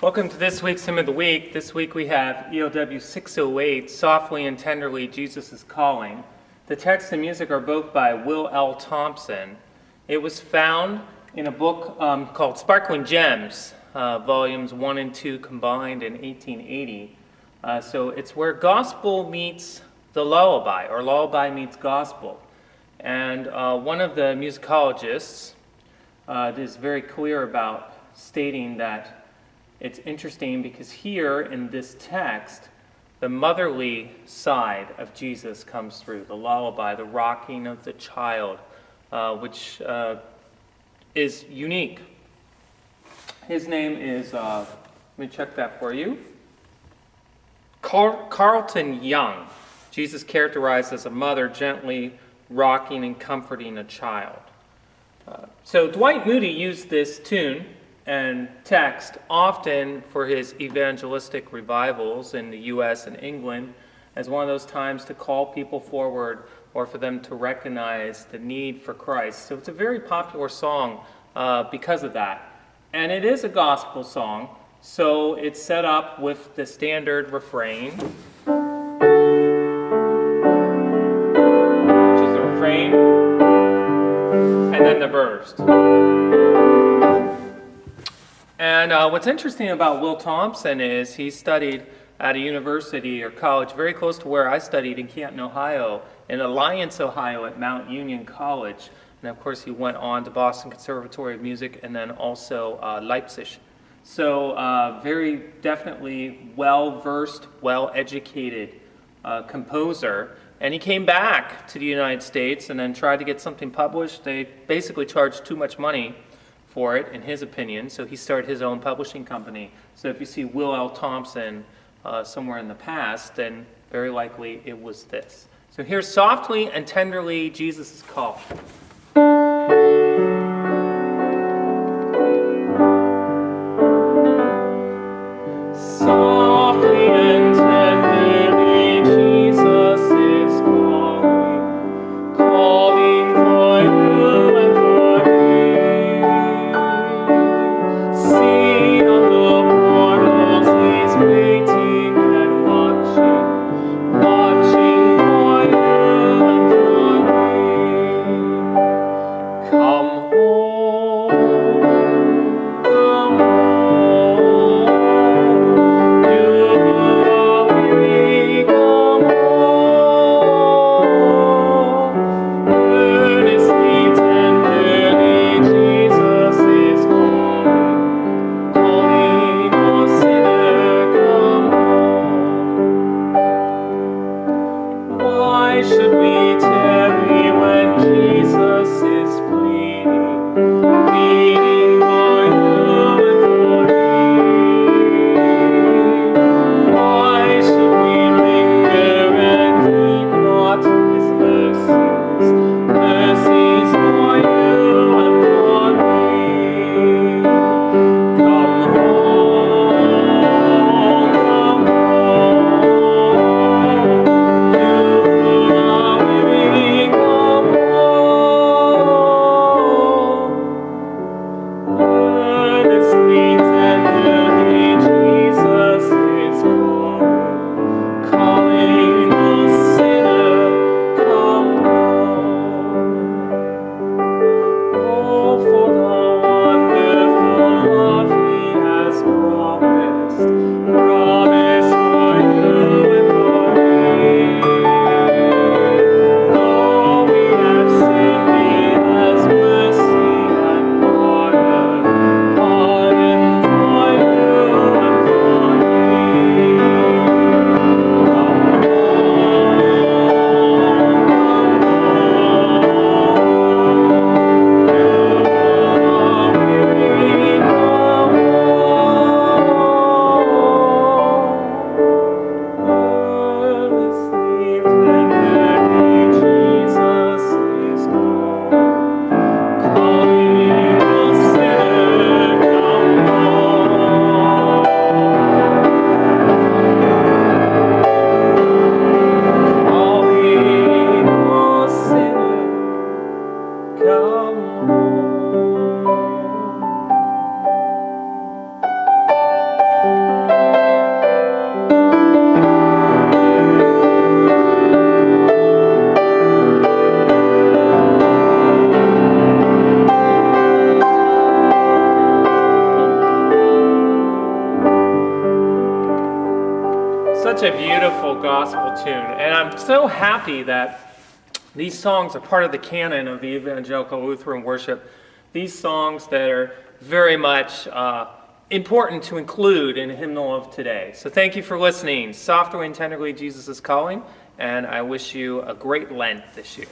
Welcome to this week's Hymn of the Week. This week we have ELW 608, Softly and Tenderly Jesus is Calling. The text and music are both by Will L. Thompson. It was found in a book called Sparkling Gems, volumes 1 and 2 combined in 1880. So it's where gospel meets the lullaby, or lullaby meets gospel. And one of the musicologists is very clear about stating that it's interesting because here in this text, the motherly side of Jesus comes through, the lullaby, the rocking of the child, which is unique. His name is, let me check that for you, Carlton Young. Jesus characterized as a mother gently rocking and comforting a child. So Dwight Moody used this tune and text often for his evangelistic revivals in the U.S. and England as one of those times to call people forward or for them to recognize the need for Christ. So it's a very popular song because of that. And it is a gospel song, so it's set up with the standard refrain, which is the refrain, and then the verse. And what's interesting about Will Thompson is he studied at a university or college very close to where I studied in Canton, Ohio, in Alliance, Ohio at Mount Union College. And of course he went on to Boston Conservatory of Music and then also Leipzig. So very definitely well-versed, well-educated composer. And he came back to the United States and then tried to get something published. They basically charged too much money for it, in his opinion, so he started his own publishing company. So if you see Will L. Thompson somewhere in the past, then very likely it was this. So here's Softly and Tenderly Jesus' Call. Softly and tenderly Jesus is calling, calling for you and for me. See on the portals he's waiting and watching, watching for you and for me. Come home, come home, you are weary, come home. Earnestly, tenderly, Jesus is calling, calling, O sinner, come home. Why should we tarry when Jesus is pleading? Such a beautiful gospel tune. And I'm so happy that these songs are part of the canon of the Evangelical Lutheran worship. These songs that are very much important to include in a hymnal of today. So thank you for listening. Softly and tenderly, Jesus is calling. And I wish you a great Lent this year.